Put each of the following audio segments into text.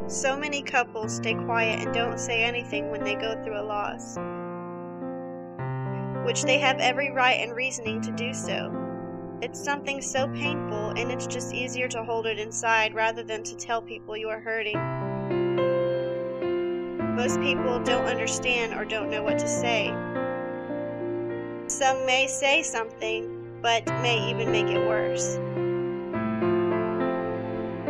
So many couples stay quiet and don't say anything when they go through a loss, which they have every right and reasoning to do so. It's something so painful, and it's just easier to hold it inside rather than to tell people you are hurting. Most people don't understand or don't know what to say. Some may say something, but may even make it worse.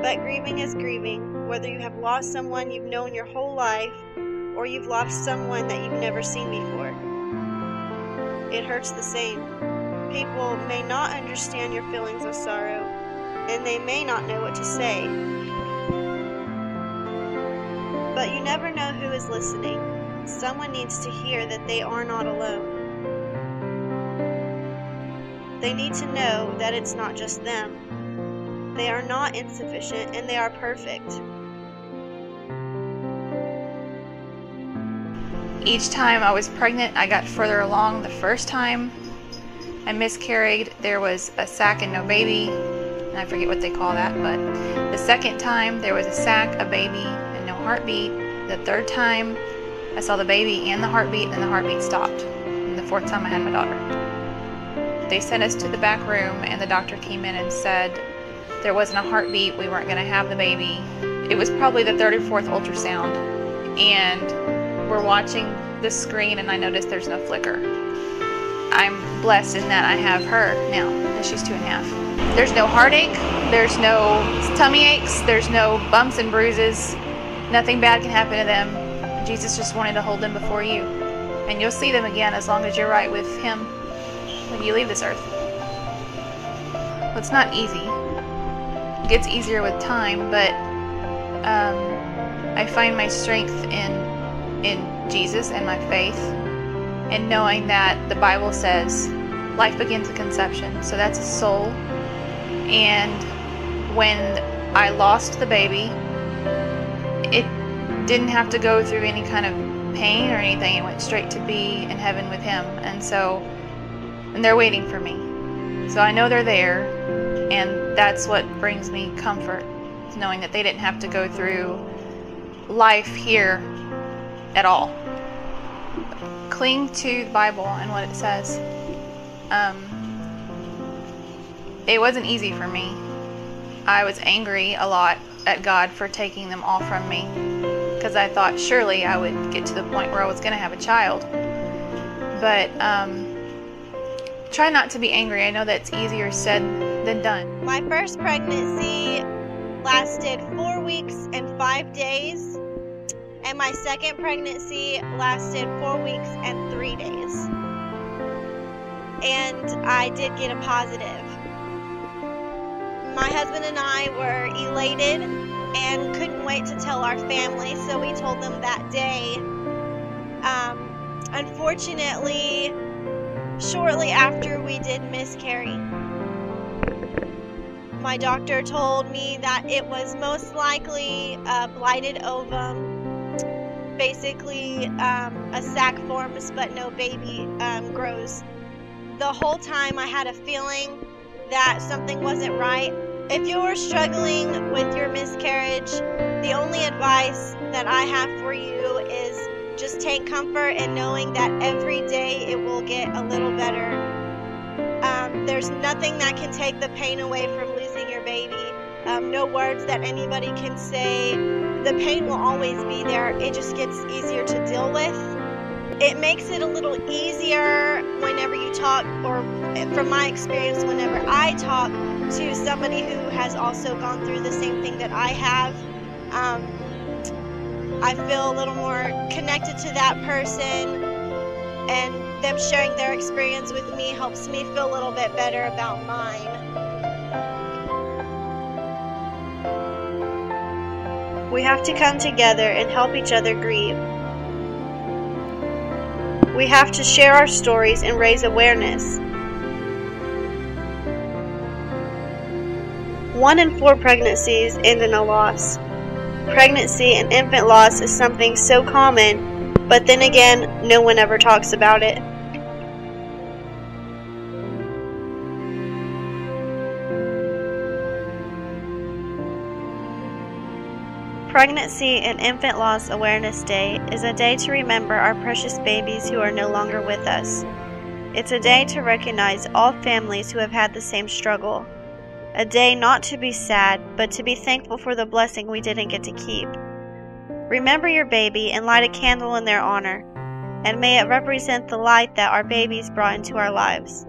But grieving is grieving, whether you have lost someone you've known your whole life, or you've lost someone that you've never seen before. It hurts the same. People may not understand your feelings of sorrow, and they may not know what to say. But you never know who is listening. Someone needs to hear that they are not alone. They need to know that it's not just them. They are not insufficient, and they are perfect. Each time I was pregnant, I got further along. The first time I miscarried, there was a sac and no baby, and I forget what they call that, but the second time there was a sac, a baby, and no heartbeat. The third time I saw the baby and the heartbeat, and the heartbeat stopped. And the fourth time I had my daughter. They sent us to the back room, and the doctor came in and said there wasn't a heartbeat, we weren't going to have the baby. It was probably the third or fourth ultrasound, and we're watching the screen, and I noticed there's no flicker. I'm blessed in that I have her now, and she's 2.5. There's no heartache, there's no tummy aches, there's no bumps and bruises. Nothing bad can happen to them. Jesus just wanted to hold them before you, and you'll see them again as long as you're right with Him when you leave this earth. Well, it's not easy. It gets easier with time, but I find my strength in Jesus and my faith, and knowing that the Bible says life begins at conception, so that's a soul. And when I lost the baby, it didn't have to go through any kind of pain or anything. It went straight to be in heaven with Him, and they're waiting for me. So I know they're there, and that's what brings me comfort, knowing that they didn't have to go through life here at all. Cling to the Bible and what it says. It wasn't easy for me. I was angry a lot at God for taking them all from me, because I thought surely I would get to the point where I was going to have a child. But try not to be angry. I know that's easier said than done. My first pregnancy lasted 4 weeks and 5 days, and my second pregnancy lasted 4 weeks and 3 days. And I did get a positive. My husband and I were elated and couldn't wait to tell our family, so we told them that day. Unfortunately, shortly after we did miscarry, my doctor told me that it was most likely a blighted ovum. Basically, a sac forms but no baby grows. The whole time I had a feeling that something wasn't right. If you're struggling with your miscarriage, the only advice that I have for you is just take comfort in knowing that every day it will get a little better. There's nothing that can take the pain away from losing your baby. No words that anybody can say. The pain will always be there. It just gets easier to deal with. It makes it a little easier whenever you talk, or from my experience, whenever I talk to somebody who has also gone through the same thing that I have. I feel a little more connected to that person, and them sharing their experience with me helps me feel a little bit better about mine. We have to come together and help each other grieve. We have to share our stories and raise awareness. 1 in 4 pregnancies end in a loss. Pregnancy and infant loss is something so common, but then again, no one ever talks about it. Pregnancy and Infant Loss Awareness Day is a day to remember our precious babies who are no longer with us. It's a day to recognize all families who have had the same struggle. A day not to be sad, but to be thankful for the blessing we didn't get to keep. Remember your baby and light a candle in their honor, and may it represent the light that our babies brought into our lives.